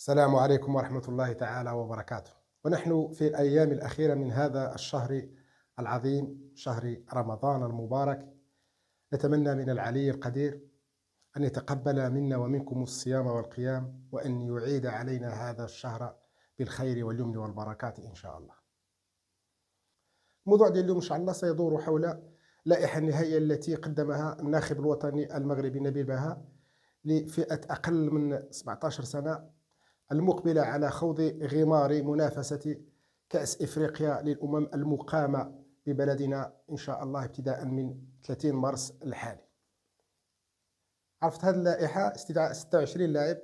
السلام عليكم ورحمة الله تعالى وبركاته. ونحن في الأيام الأخيرة من هذا الشهر العظيم، شهر رمضان المبارك. نتمنى من العلي القدير أن يتقبل منا ومنكم الصيام والقيام، وأن يعيد علينا هذا الشهر بالخير واليمن والبركات إن شاء الله. الموضوع ديال اليوم إن شاء الله سيدور حول اللائحة النهائية التي قدمها الناخب الوطني المغربي نبيل بها لفئة أقل من 17 سنة، المقبلة على خوض غمار منافسة كأس إفريقيا للأمم المقامة ببلدنا إن شاء الله ابتداء من 30 مارس الحالي. عرفت هذه اللائحة استدعاء 26 لاعب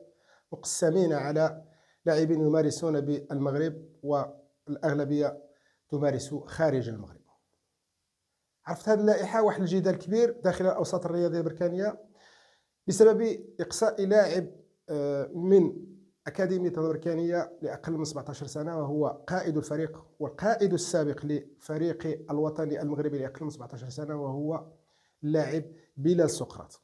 مقسمين على لاعبين يمارسون بالمغرب والأغلبية تمارس خارج المغرب. عرفت هذه اللائحة واحد الجدال كبير داخل الأوساط الرياضية البركانية بسبب إقصاء لاعب من أكاديمية البركانية لأقل من 17 سنة، وهو قائد الفريق والقائد السابق لفريق الوطني المغربي لأقل من 17 سنة، وهو اللاعب بلال سقراط.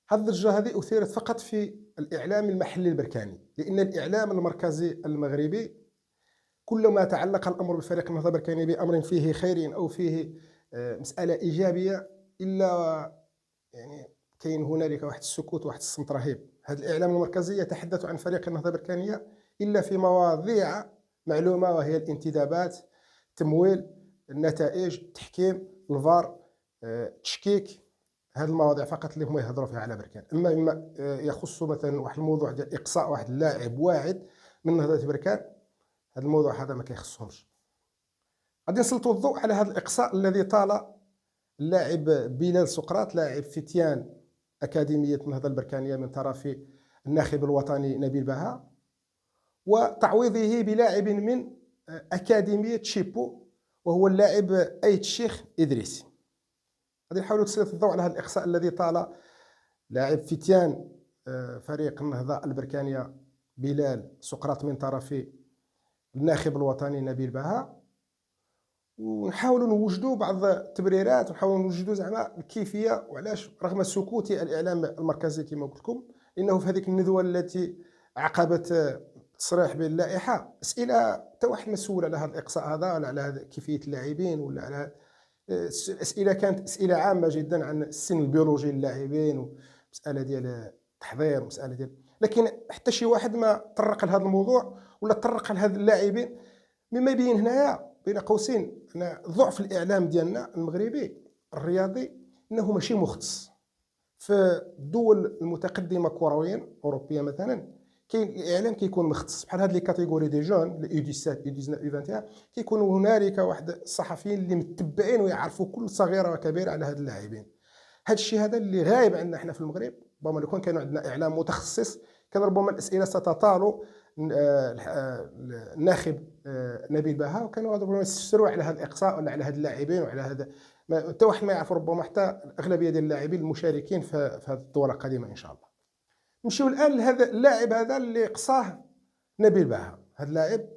هذه الضجة هذه أثيرت فقط في الإعلام المحلي البركاني، لأن الإعلام المركزي المغربي كلما تعلق الأمر بفريق النهضة البركاني بأمر فيه خير أو فيه مسألة إيجابية، إلا يعني كاين هنالك واحد السكوت واحد الصمت رهيب. هذا الإعلام المركزي يتحدث عن فريق النهضة البركانية إلا في مواضيع معلومة، وهي الانتدابات، التمويل، النتائج، التحكيم، الفار، التشكيك. هذه المواضيع فقط اللي هما يهضروا فيها على بركان. أما مما يخص مثلا واحد الموضوع ديال إقصاء واحد اللاعب واعد من نهضة بركان، هذا الموضوع هذا ما كيخصهمش. غادي نسلطوا الضوء على هذا الإقصاء الذي طال اللاعب بلال سقراط لاعب فتيان أكاديمية النهضة البركانية من طرف الناخب الوطني نبيل بها، وتعويضه بلاعب من أكاديمية شيبو وهو اللاعب أيت الشيخ إدريسي. غادي نحاولوا تسليط الضوء على هذا الإقصاء الذي طال لاعب فتيان فريق النهضة البركانية بلال سقراط من طرف الناخب الوطني نبيل بها، ونحاولوا نوجدوا بعض التبريرات ونحاولوا نوجدوا زعما الكيفيه وعلاش رغم سكوت الاعلام المركزي كما قلت لكم. لانه في هذيك الندوه التي عقبت التصريح باللائحه اسئله حتى واحد مسؤول على هذا الاقصاء هذا ولا على هذا كيفيه اللاعبين ولا على الاسئله كانت اسئله عامه جدا عن السن البيولوجي للاعبين ومساله ديال التحضير ومساله ديال، لكن حتى شي واحد ما طرق لهذا الموضوع ولا طرق لهذا اللاعبين، مما يبين هنايا بين قوسين ان ضعف الاعلام ديالنا المغربي الرياضي انه ماشي مختص. في الدول المتقدمه كرويا اوروبيه مثلا كاين الاعلام كيكون مختص، بحال هاد لي كاتيجوري دي جون اي 17 اي 19 اي 21 كيكونوا هنالك واحد الصحفيين اللي متبعين ويعرفوا كل صغيره وكبيره على هاد اللاعبين. هاد الشيء هذا اللي غايب عندنا احنا في المغرب. ربما لو كان عندنا اعلام متخصص كان ربما الاسئله ستطال الناخب نبيل بها، وكانوا ربما يستفسروا على هذا الاقصاء ولا على هاد اللاعبين وعلى هذا حتى واحد ما يعرف، ربما حتى الاغلبيه ديال اللاعبين المشاركين في هذه الدوره القادمه ان شاء الله. نمشيو الان لهذا اللاعب هذا اللي قصاه نبيل بها، هذا اللاعب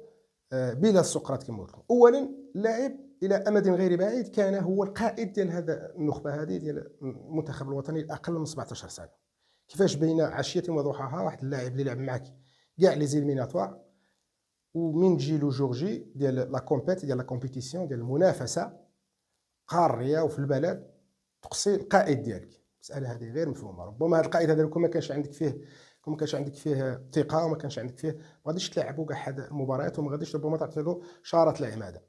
بلا سقراط كما قلت. اولا لاعب الى امد غير بعيد كان هو القائد ديال هذا النخبه هذه ديال المنتخب الوطني الاقل من 17 سنه. كيفاش بين عشيه وضحاها واحد اللاعب اللي لعب معك كاع لي زيليميناتوار ومن تجي لو جورجي ديال لا كومبيت ديال لا كومبيتيسيون ديال المنافسه قاريه وفي البلد تقصي القائد ديالك. المساله هذه غير مفهومه. ربما هذا القائد هذا ما كانش عندك فيه ثقه وما كانش عندك فيه، ما غاديش تلعبوا كاع هاد المباريات وما غاديش ربما تعطي له شاره العماده.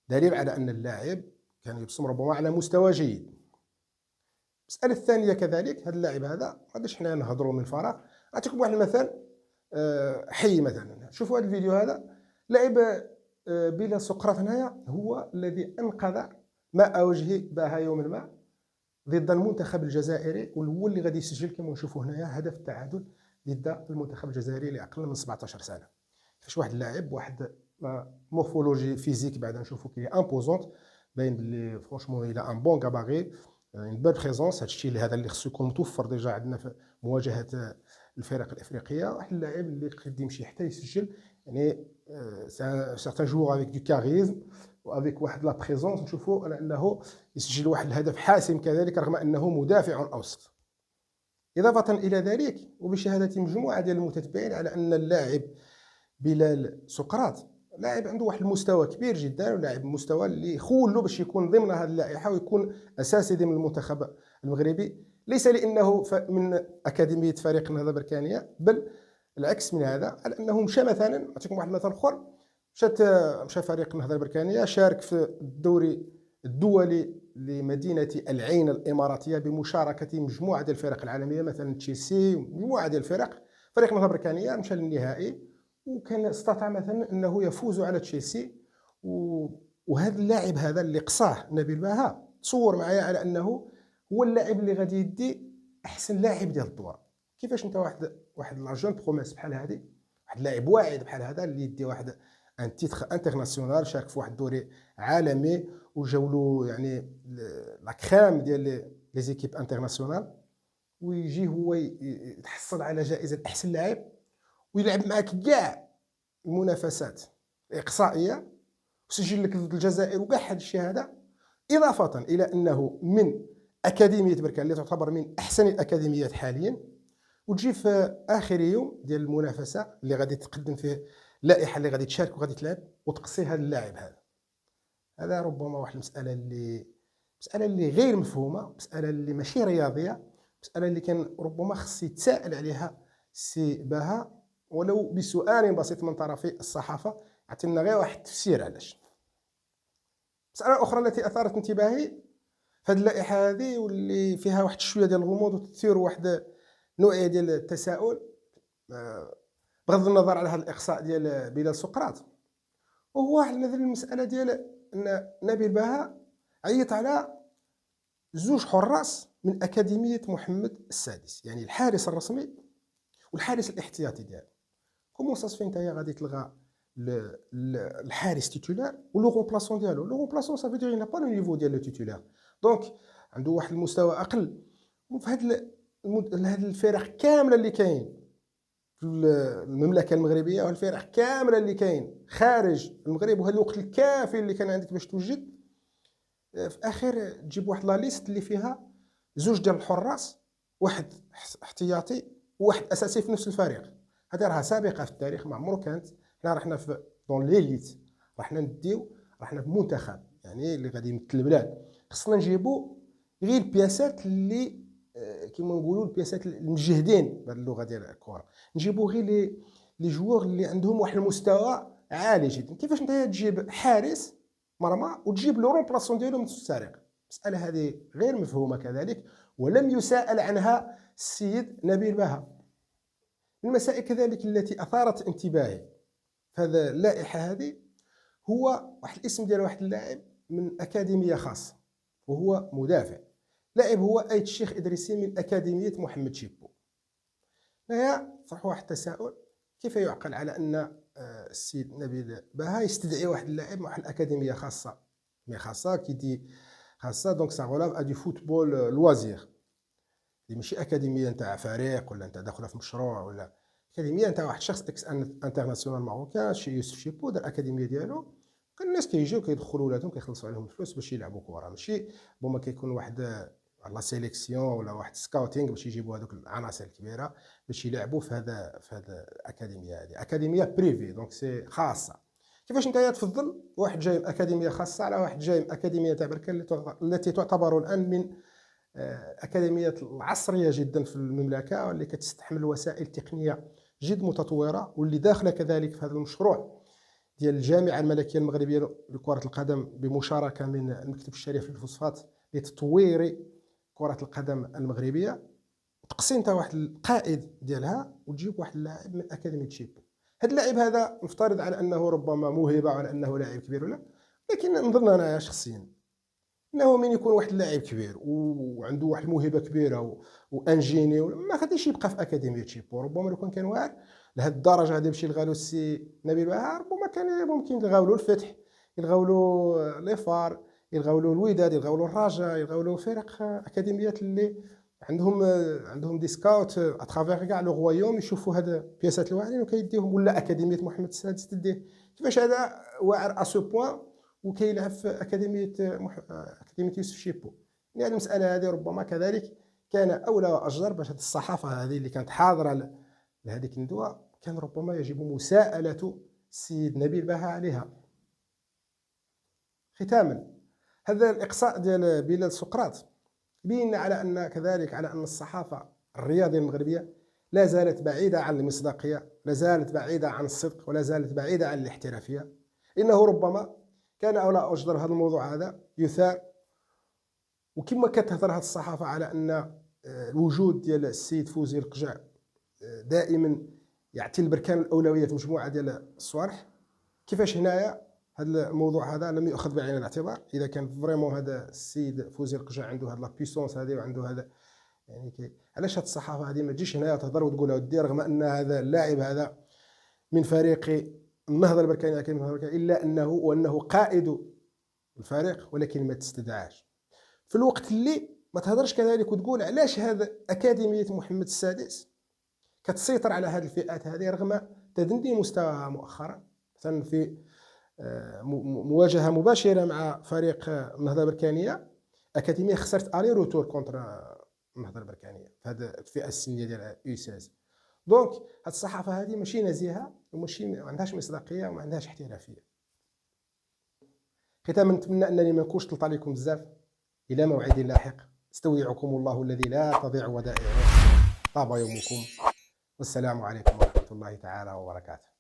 دليل على ان اللاعب كان يرسم ربما على مستوى جيد. المساله الثانيه كذلك هذا اللاعب هذا ما غاديش حنا نهضروا من فراغ. نعطيكم واحد المثل حي مثلا. شوفوا هذا الفيديو هذا، لاعب بلا سقراط هنايا هو الذي انقذ ماء وجه بها يوما ما ضد المنتخب الجزائري، وهو اللي غادي يسجل كما نشوفوا هنايا هدف التعادل ضد المنتخب الجزائري لاقل من 17 سنه. فاش واحد اللاعب واحد مورفولوجي فيزيك بعدا نشوفوا كي امبوزونت، باين بلي فرونشمون الى ان بون غاباري ان بال بريزونس. هذا الشيء هذا اللي خصو يكون متوفر ديجا عندنا في مواجهه الفرق الافريقيه. واحد اللاعب اللي قد يمشي حتى يسجل، يعني سيغتان جوغ افيك دو كاريزم وافيك واحد لا بريزونس. نشوفوا على انه يسجل واحد الهدف حاسم كذلك رغم انه مدافع اوسط. إضافة إلى ذلك وبشهادة مجموعة ديال المتتبعين على أن اللاعب بلال سقراط لاعب عنده واحد المستوى كبير جدا، ولاعب مستوى اللي خولوا باش يكون ضمن هذه اللائحة ويكون أساسي ضمن المنتخب المغربي، ليس لأنه من أكاديمية فريق النهضة بركانية، بل العكس من هذا، على أنه مشى مثلا. نعطيكم واحد المثال آخر. مشى فريق النهضة البركانية شارك في الدوري الدولي لمدينة العين الإماراتية بمشاركة مجموعة ديال الفرق العالمية، مثلا تشيلسي ومجموعة ديال الفرق. فريق النهضة البركانية مشى للنهائي وكان استطاع مثلا أنه يفوز على تشيلسي. وهذا اللاعب هذا اللي قصاه نبيل باها تصور معايا على أنه هو اللاعب اللي غادي يدي أحسن لاعب ديال الدورة. كيفاش أنت واحد لاجون بروميس بحال هذه، واحد لاعب واعد بحال هذا اللي يدي واحد ان تيتر انترناسيونال، شارك في واحد الدوري عالمي وجاولو يعني لا كريم ديال لي زيكيب انترناسيونال، ويجي هو يتحصل على جائزه احسن لاعب ويلعب معاك كاع المنافسات الاقصائيه وسجل لك ضد الجزائر وكاع هذا الشيء هذا، اضافه الى انه من اكاديميه بركان اللي تعتبر من احسن الاكاديميات حاليا، وتجي في اخر يوم ديال المنافسه اللي غادي تقدم فيه اللائحه اللي غادي تشارك وغادي تلعب وتقصي هذا اللاعب هذا ربما واحد المساله اللي غير مفهومه، مساله اللي ماشي رياضيه، مساله اللي كان ربما خص يتساءل عليها سي باها ولو بسؤال بسيط من طرف الصحافه، عطينا غير واحد التفسير علاش. مساله اخرى التي اثارت انتباهي في هذه اللائحه هذه واللي فيها واحد شويه ديال الغموض وتثير واحد نوعيه ديال التساؤل بغض النظر على هذا الاقصاء ديال بلال سقراط، وهو مثلا المساله ديال ان نبيل باها عيط على زوج حراس من اكاديميه محمد السادس، يعني الحارس الرسمي والحارس الاحتياطي ديالو. كومون سا انت غادي تلغى الحارس تيتولار ولو رومبلاسون ديالو؟ لو رومبلاسون سافو دير با لو نيفو ديال لو تيتولار، دونك عنده واحد المستوى اقل. وفي هاد الفرق كامله اللي كاين في المملكه المغربيه والفرق كامله اللي كاين خارج المغرب، وهذا الوقت الكافي اللي كان عندك باش توجد، في اخر تجيب واحد لا ليست اللي فيها زوج ديال الحراس، واحد احتياطي وواحد اساسي في نفس الفريق. هذه راها سابقه في التاريخ، ما عمرو كانت. حنا رحنا في دون ليليت، رحنا في منتخب يعني اللي غادي يمثل البلاد، خصنا نجيبوا غير البياسات اللي كيما نقولوا البياسات المجهدين بهذه اللغه ديال الكره، نجيبوا غير لي جوور اللي عندهم واحد المستوى عالي جدا. كيفاش انت تجيب حارس مرمى وتجيب لو رومبلاسون ديالو من السارق؟ المساله هذه غير مفهومه كذلك، ولم يسأل عنها السيد نبيل باها. من المسائل كذلك التي اثارت انتباهي في هذا اللائحه هذه هو واحد الاسم ديال واحد اللاعب من اكاديميه خاصه، وهو مدافع. لاعب هو ايت الشيخ ادريسي من اكاديميه محمد شيبو. هنا طرح واحد التساؤل، كيف يعقل على ان السيد نبيل باها يستدعي واحد اللاعب من واحد الاكاديميه خاصه، مي خاصه كي دي خاصه دونك سا غولاف ا دو فوتبول لوازير، اللي ماشي اكاديميه نتاع فريق ولا نتاع داخله في مشروع، ولا اكاديميه نتاع واحد الشخص اكس انترناسيونال ماروكان شي يوسف شيبو دار الاكاديميه ديالو. كان الناس كيجيو كيدخلوا ولادهم كيخلصوا عليهم الفلوس باش يلعبوا كره، ماشي بوما كيكون واحد لا سيليكسيون ولا واحد سكاوتينغ باش يجيبوا هذوك العناصر الكبيره باش يلعبوا في هذا الاكاديميه. هذه اكاديميه بريفي دونك سي خاصه. كيفاش انت تفضل واحد جاي من اكاديميه خاصه على واحد جاي من اكاديميه تاع بركان التي تعتبر الان من الاكاديميات العصريه جدا في المملكه، واللي كتستحمل وسائل تقنيه جد متطوره، واللي داخله كذلك في هذا المشروع ديال الجامعه الملكيه المغربيه لكره القدم بمشاركه من المكتب الشريف للفوسفات لتطوير كره القدم المغربيه. تقصي انت واحد القائد ديالها وتجيب واحد اللاعب من اكاديميه شيبو. هذا اللاعب هذا نفترض على انه ربما موهبه وعلى انه لاعب كبير ولا، لكن نظن انا شخصيا انه من يكون واحد اللاعب كبير وعنده واحد الموهبه كبيره وانجيني ما غاديش يبقى في اكاديميه شيبو. ربما لو كان واعر لهذه الدرجه هذه باش يلغى له السي نبيل باها، ربما كان ممكن يلغاو له الفتح، يلغاو له لي فار، يلغاو له الوداد، يلغاو له الرجاء، يلغاو له فرق اكاديميات اللي عندهم دي سكاوت اترافير كاع لو رويوم يشوفوا هذا بياسات الواعرين وكيديهم، ولا اكاديميه محمد السادس تديه. كيفاش هذا واعر اسو بوين وكيلعب في اكاديميه يوسف شيبو؟ يعني المساله هذه ربما كذلك كان اولى واجدر باش هذه الصحافه هذه اللي كانت حاضره لهذيك الندوه كان ربما يجب مساءله السيد نبيل بها عليها. ختاما، هذا الاقصاء ديال بلال سقراط بين على ان كذلك على ان الصحافه الرياضيه المغربيه لا زالت بعيده عن المصداقيه، لا زالت بعيده عن الصدق، ولا زالت بعيده عن الاحترافيه. انه ربما كان اولى اجدر هذا الموضوع هذا يثار، وكما كتهضر هذه الصحافه على ان الوجود ديال السيد فوزي القجع دائما يعطي البركان الاولويه في مجموعه ديال الصوالح، كيفاش هنايا هذا الموضوع هذا لم يؤخذ بعين الاعتبار؟ اذا كان فريمون هذا السيد فوزي القجع عنده هذا لا بيسونس هذه وعنده هذا، يعني علاش هذه الصحافه هذه ما تجيش هنايا تهضر وتقول ودي رغم ان هذا اللاعب هذا من فريق النهضه البركانيه الا انه قائد الفريق ولكن ما تستدعاش في الوقت اللي ما تهضرش كذلك وتقول علاش هذا اكاديميه محمد السادس كتسيطر على هذه الفئات هذه رغم تدني مستواها مؤخرا، مثلا في مواجهه مباشره مع فريق النهضه البركانيه اكاديميه خسرت الي روتور كونتر النهضه البركانيه في هذه الفئه السنيه ديال يو 16. دونك هذه الصحافه هذه ماشي نزيهه وماشي ما عندهاش مصداقيه وما عندهاش احترافيه. ختاما نتمنى انني ما نكونش طلت عليكم بزاف. الى موعد لاحق استودعكم الله الذي لا تضيع ودائعه. طاب يومكم والسلام عليكم ورحمه الله تعالى وبركاته.